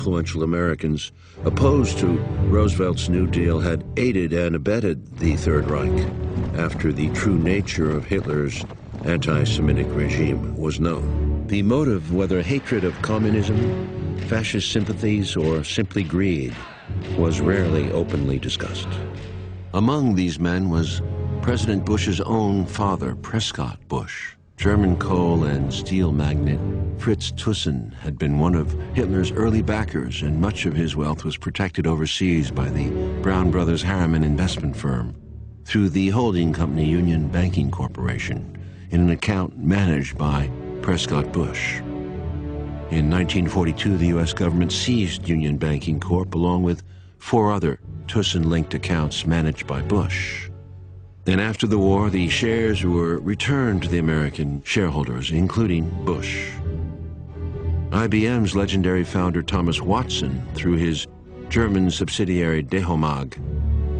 influential Americans opposed to Roosevelt's New Deal had aided and abetted the Third Reich after the true nature of Hitler's anti-Semitic regime was known. The motive, whether hatred of communism, fascist sympathies, or simply greed, was rarely openly discussed. Among these men was President Bush's own father, Prescott Bush. German coal and steel magnate Fritz Thyssen had been one of Hitler's early backers, and much of his wealth was protected overseas by the Brown Brothers Harriman investment firm through the holding company Union Banking Corporation in an account managed by Prescott Bush. In 1942, the U.S. government seized Union Banking Corp. Along with 4 other Thyssen-linked accounts managed by Bush. Then after the war, the shares were returned to the American shareholders, including Bush. IBM's legendary founder Thomas Watson, through his German subsidiary Dehomag,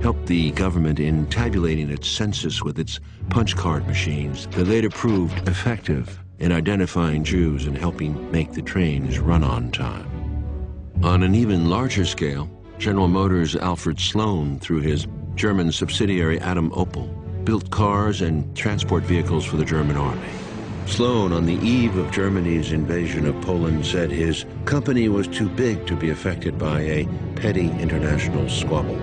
helped the government in tabulating its census with its punch card machines that later proved effective in identifying Jews and helping make the trains run on time. On an even larger scale, General Motors' Alfred Sloan, through his German subsidiary Adam Opel, built cars and transport vehicles for the German army. Sloan, on the eve of Germany's invasion of Poland, said his company was too big to be affected by a petty international squabble.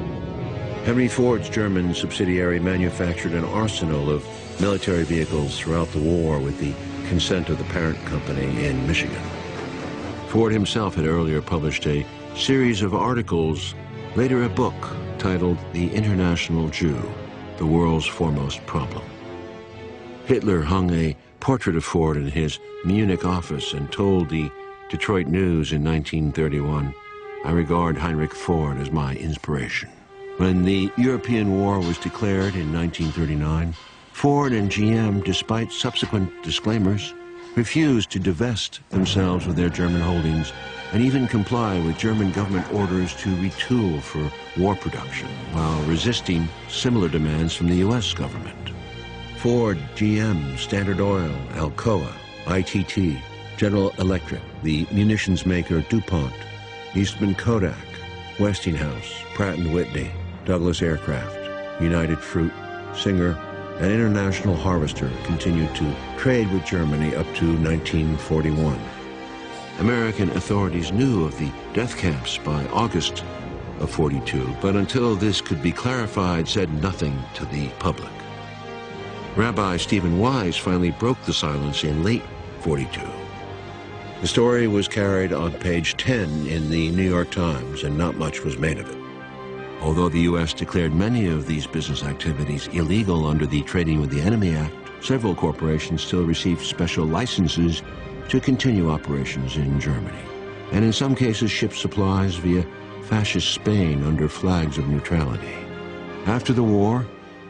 Henry Ford's German subsidiary manufactured an arsenal of military vehicles throughout the war with the consent of the parent company in Michigan. Ford himself had earlier published a series of articles, later a book, titled The International Jew, the World's Foremost Problem. Hitler hung a portrait of Ford in his Munich office and told the Detroit News in 1931, "I regard Heinrich Ford as my inspiration." When the European War was declared in 1939, Ford and GM, despite subsequent disclaimers, refused to divest themselves of their German holdings and even comply with German government orders to retool for war production, while resisting similar demands from the U.S. government. Ford, GM, Standard Oil, Alcoa, ITT, General Electric, the munitions maker DuPont, Eastman Kodak, Westinghouse, Pratt & Whitney, Douglas Aircraft, United Fruit, Singer, and International Harvester continued to trade with Germany up to 1941. American authorities knew of the death camps by August of 42, but until this could be clarified, said nothing to the public. Rabbi Stephen Wise finally broke the silence in late 42. The story was carried on page 10 in the New York Times, and not much was made of it. Although the U.S. declared many of these business activities illegal under the Trading with the Enemy Act, several corporations still received special licenses to continue operations in Germany, and in some cases shipped supplies via fascist Spain under flags of neutrality. After the war,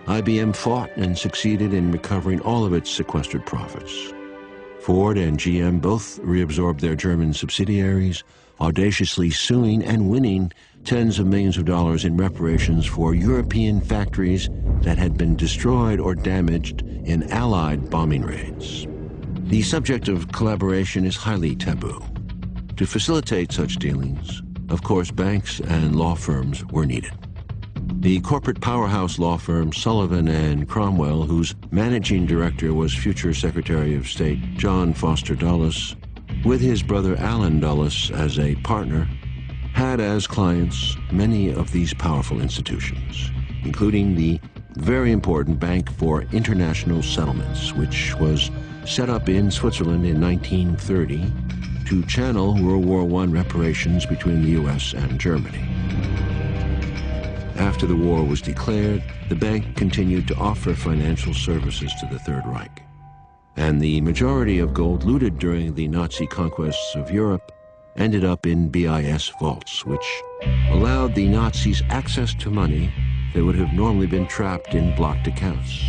IBM fought and succeeded in recovering all of its sequestered profits. Ford and GM both reabsorbed their German subsidiaries, audaciously suing and winning tens of millions of dollars in reparations for European factories that had been destroyed or damaged in Allied bombing raids. The subject of collaboration is highly taboo. To facilitate such dealings, of course, banks and law firms were needed. The corporate powerhouse law firm Sullivan and Cromwell, whose managing director was future Secretary of State John Foster Dulles, with his brother Allen Dulles as a partner, had as clients many of these powerful institutions, including the very important Bank for International Settlements, which was set up in Switzerland in 1930 to channel World War I reparations between the U.S. and Germany. After the war was declared, the bank continued to offer financial services to the Third Reich, and the majority of gold looted during the Nazi conquests of Europe ended up in BIS vaults, which allowed the Nazis access to money that would have normally been trapped in blocked accounts.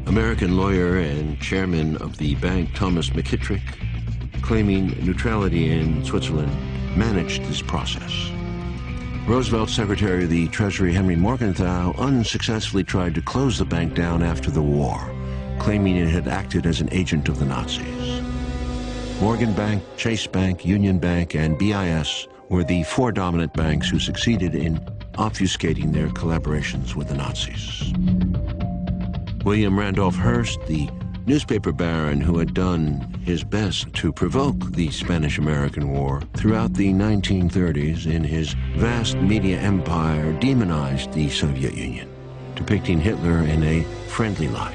American lawyer and chairman of the bank Thomas McKittrick, claiming neutrality in Switzerland, managed this process. Roosevelt's Secretary of the Treasury Henry Morgenthau unsuccessfully tried to close the bank down after the war, claiming it had acted as an agent of the Nazis. Morgan Bank, Chase Bank, Union Bank, and BIS were the four dominant banks who succeeded in obfuscating their collaborations with the Nazis. William Randolph Hearst, the newspaper baron who had done his best to provoke the Spanish-American War throughout the 1930s in his vast media empire, demonized the Soviet Union, depicting Hitler in a friendly light.